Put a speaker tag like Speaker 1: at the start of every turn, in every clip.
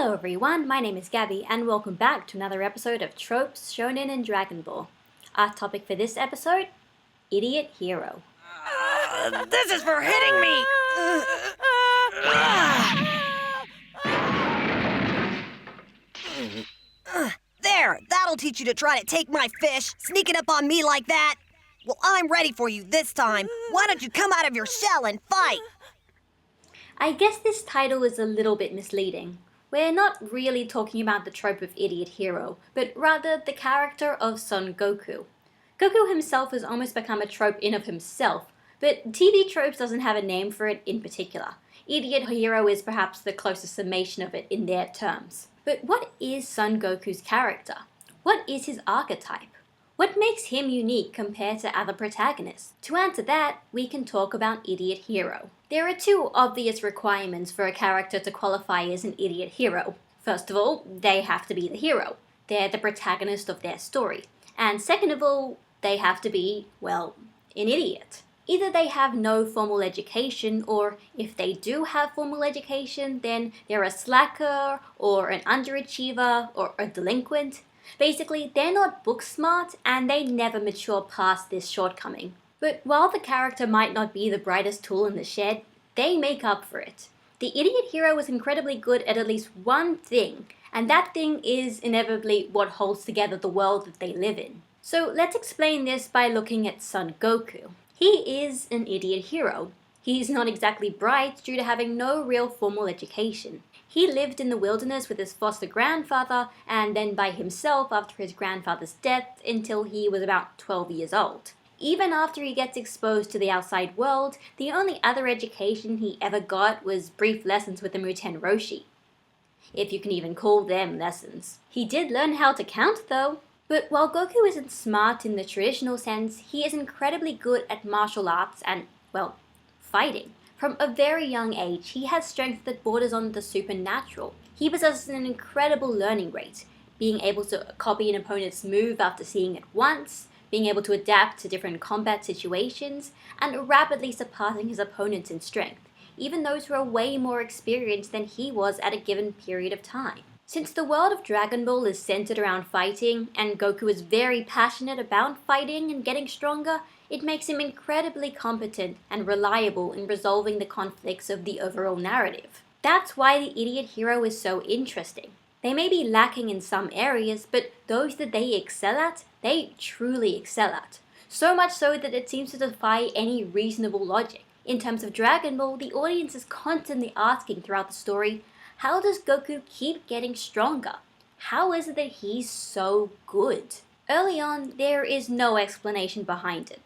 Speaker 1: Hello everyone, my name is Gabby and welcome back to another episode of Tropes, Shonen and Dragon Ball. Our topic for this episode, Idiot Hero.
Speaker 2: This is for hitting me! There! That'll teach you to try to take my fish, sneaking up on me like that! Well, I'm ready for you this time. Why don't you come out of your shell and fight?
Speaker 1: I guess this title is a little bit misleading. We're not really talking about the trope of idiot hero, but rather the character of Son Goku. Goku himself has almost become a trope in of himself, but TV Tropes doesn't have a name for it in particular. Idiot hero is perhaps the closest summation of it in their terms. But what is Son Goku's character? What is his archetype? What makes him unique compared to other protagonists? To answer that, we can talk about idiot hero. There are two obvious requirements for a character to qualify as an idiot hero. First of all, they have to be the hero. They're the protagonist of their story. And second of all, they have to be, well, an idiot. Either they have no formal education, or if they do have formal education, then they're a slacker, or an underachiever, or a delinquent. Basically, they're not book smart, and they never mature past this shortcoming. But while the character might not be the brightest tool in the shed, they make up for it. The idiot hero is incredibly good at least one thing, and that thing is inevitably what holds together the world that they live in. So let's explain this by looking at Son Goku. He is an idiot hero. He's not exactly bright due to having no real formal education. He lived in the wilderness with his foster grandfather and then by himself after his grandfather's death until he was about 12 years old. Even after he gets exposed to the outside world, the only other education he ever got was brief lessons with the Muten Roshi. If you can even call them lessons. He did learn how to count though. But while Goku isn't smart in the traditional sense, he is incredibly good at martial arts and, well, fighting. From a very young age, he has strength that borders on the supernatural. He possesses an incredible learning rate, being able to copy an opponent's move after seeing it once, being able to adapt to different combat situations, and rapidly surpassing his opponents in strength, even those who are way more experienced than he was at a given period of time. Since the world of Dragon Ball is centered around fighting, and Goku is very passionate about fighting and getting stronger, it makes him incredibly competent and reliable in resolving the conflicts of the overall narrative. That's why the idiot hero is so interesting. They may be lacking in some areas, but those that they excel at, they truly excel at. So much so that it seems to defy any reasonable logic. In terms of Dragon Ball, the audience is constantly asking throughout the story, how does Goku keep getting stronger? How is it that he's so good? Early on, there is no explanation behind it.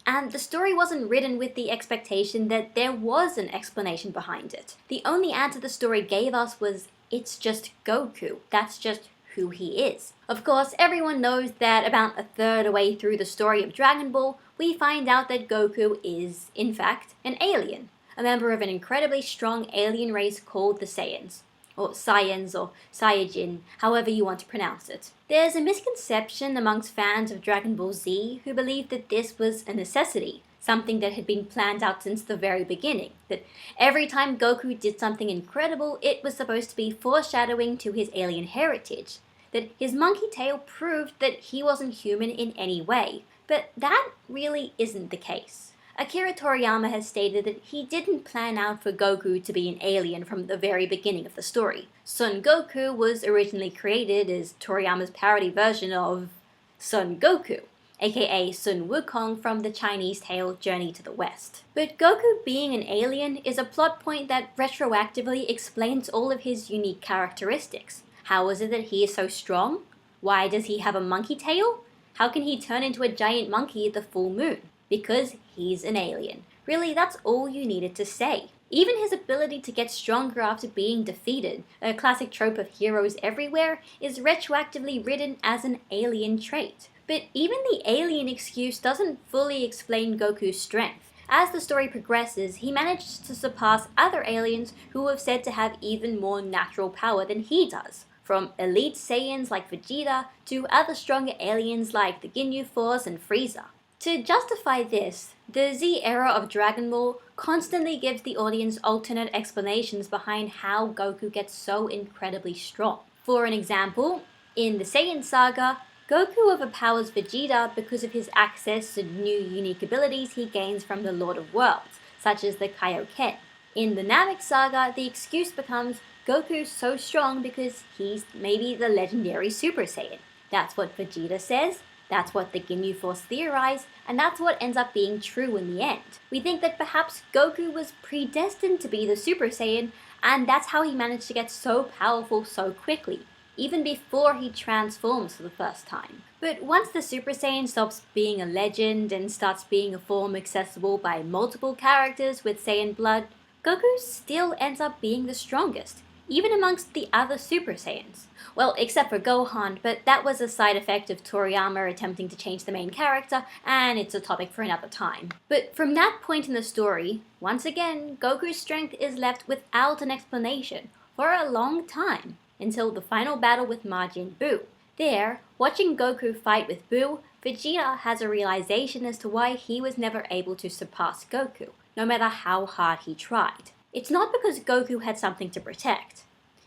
Speaker 1: And the story wasn't written with the expectation that there was an explanation behind it. The only answer the story gave us was, it's just Goku. That's just who he is. Of course, everyone knows that about a third away through the story of Dragon Ball, we find out that Goku is, in fact, an alien. A member of an incredibly strong alien race called the Saiyans, or Saiyans, or Saiyajin, however you want to pronounce it. There's a misconception amongst fans of Dragon Ball Z who believe that this was a necessity, something that had been planned out since the very beginning, that every time Goku did something incredible, it was supposed to be foreshadowing to his alien heritage, that his monkey tail proved that he wasn't human in any way. But that really isn't the case. Akira Toriyama has stated that he didn't plan out for Goku to be an alien from the very beginning of the story. Son Goku was originally created as Toriyama's parody version of Son Goku, aka Sun Wukong from the Chinese tale Journey to the West. But Goku being an alien is a plot point that retroactively explains all of his unique characteristics. How is it that he is so strong? Why does he have a monkey tail? How can he turn into a giant monkey at the full moon? Because he's an alien. Really, that's all you needed to say. Even his ability to get stronger after being defeated, a classic trope of heroes everywhere, is retroactively written as an alien trait. But even the alien excuse doesn't fully explain Goku's strength. As the story progresses, he managed to surpass other aliens who are said to have even more natural power than he does. From elite Saiyans like Vegeta to other stronger aliens like the Ginyu Force and Frieza. To justify this, the Z era of Dragon Ball constantly gives the audience alternate explanations behind how Goku gets so incredibly strong. For an example, in the Saiyan saga, Goku overpowers Vegeta because of his access to new unique abilities he gains from the Lord of Worlds, such as the Kaioken. In the Namek saga, the excuse becomes Goku's so strong because he's maybe the legendary Super Saiyan. That's what Vegeta says, that's what the Ginyu Force theorize, and that's what ends up being true in the end. We think that perhaps Goku was predestined to be the Super Saiyan, and that's how he managed to get so powerful so quickly, even before he transforms for the first time. But once the Super Saiyan stops being a legend and starts being a form accessible by multiple characters with Saiyan blood, Goku still ends up being the strongest, even amongst the other Super Saiyans. Well, except for Gohan, but that was a side effect of Toriyama attempting to change the main character, and it's a topic for another time. But from that point in the story, once again, Goku's strength is left without an explanation for a long time, until the final battle with Majin Buu. There, watching Goku fight with Buu, Vegeta has a realization as to why he was never able to surpass Goku, no matter how hard he tried. It's not because Goku had something to protect.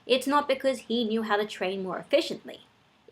Speaker 1: It's not because he knew how to train more efficiently.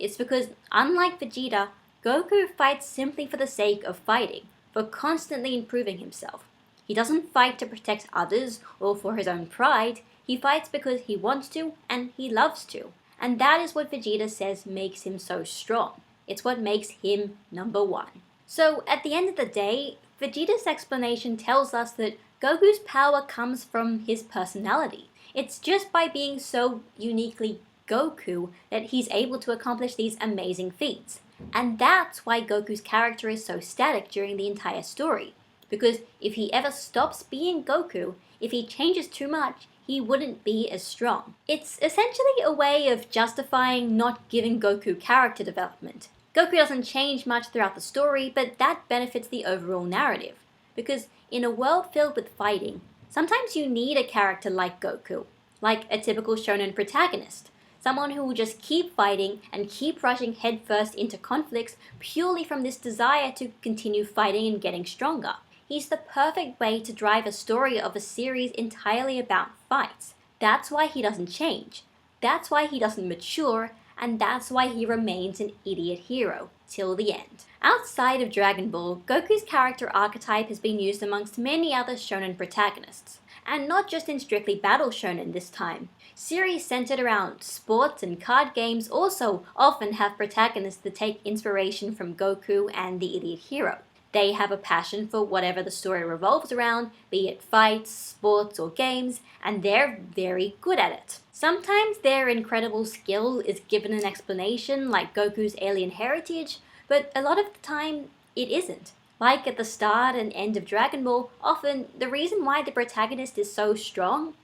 Speaker 1: It's because, unlike Vegeta, Goku fights simply for the sake of fighting, for constantly improving himself. He doesn't fight to protect others or for his own pride. He fights because he wants to and he loves to. And that is what Vegeta says makes him so strong. It's what makes him number one. So at the end of the day, Vegeta's explanation tells us that Goku's power comes from his personality. It's just by being so uniquely Goku that he's able to accomplish these amazing feats. And that's why Goku's character is so static during the entire story. Because if he ever stops being Goku, if he changes too much, he wouldn't be as strong. It's essentially a way of justifying not giving Goku character development. Goku doesn't change much throughout the story, but that benefits the overall narrative. Because in a world filled with fighting, sometimes you need a character like Goku, like a typical shonen protagonist, someone who will just keep fighting and keep rushing headfirst into conflicts purely from this desire to continue fighting and getting stronger. He's the perfect way to drive a story of a series entirely about fights. That's why he doesn't change. That's why he doesn't mature, and that's why he remains an idiot hero till the end. Outside of Dragon Ball, Goku's character archetype has been used amongst many other shonen protagonists, and not just in strictly battle shonen this time. Series centered around sports and card games also often have protagonists that take inspiration from Goku and the idiot hero. They have a passion for whatever the story revolves around, be it fights, sports, or games, and they're very good at it. Sometimes their incredible skill is given an explanation, like Goku's alien heritage, but a lot of the time it isn't. Like at the start and end of Dragon Ball, often the reason why the protagonist is so strong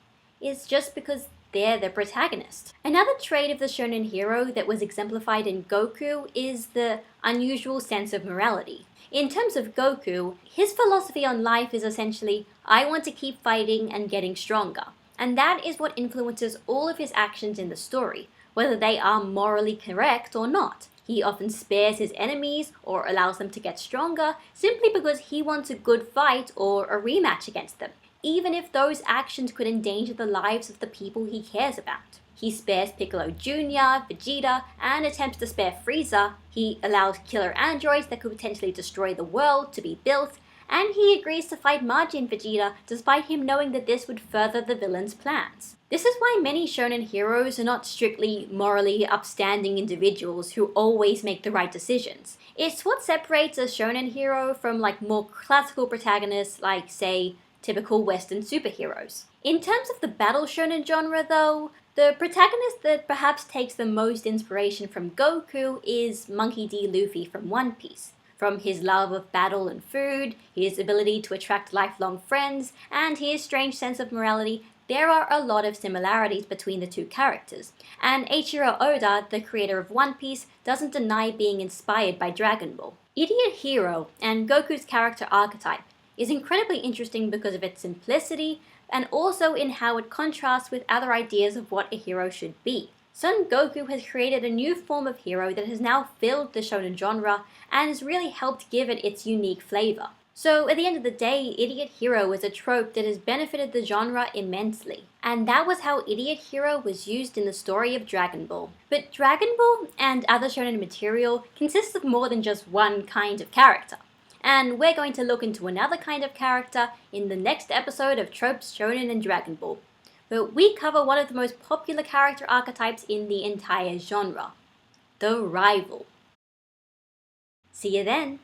Speaker 1: is just because they're the protagonist. Another trait of the shonen hero that was exemplified in Goku is the unusual sense of morality. In terms of Goku, his philosophy on life is essentially, I want to keep fighting and getting stronger. And that is what influences all of his actions in the story, whether they are morally correct or not. He often spares his enemies or allows them to get stronger simply because he wants a good fight or a rematch against them, even if those actions could endanger the lives of the people he cares about. He spares Piccolo Jr., Vegeta, and attempts to spare Frieza. He allows killer androids that could potentially destroy the world to be built, and he agrees to fight Majin Vegeta despite him knowing that this would further the villain's plans. This is why many shonen heroes are not strictly morally upstanding individuals who always make the right decisions. It's what separates a shonen hero from more classical protagonists like, say, typical Western superheroes. In terms of the battle shonen genre though, the protagonist that perhaps takes the most inspiration from Goku is Monkey D. Luffy from One Piece. From his love of battle and food, his ability to attract lifelong friends, and his strange sense of morality, there are a lot of similarities between the two characters. And Eiichiro Oda, the creator of One Piece, doesn't deny being inspired by Dragon Ball. Idiot Hero and Goku's character archetype is incredibly interesting because of its simplicity and also in how it contrasts with other ideas of what a hero should be. Son Goku has created a new form of hero that has now filled the shonen genre and has really helped give it its unique flavor. So, at the end of the day, Idiot Hero is a trope that has benefited the genre immensely. And that was how Idiot Hero was used in the story of Dragon Ball. But Dragon Ball and other shonen material consists of more than just one kind of character. And we're going to look into another kind of character in the next episode of Tropes, Shonen and Dragon Ball. But we cover one of the most popular character archetypes in the entire genre, the rival. See you then!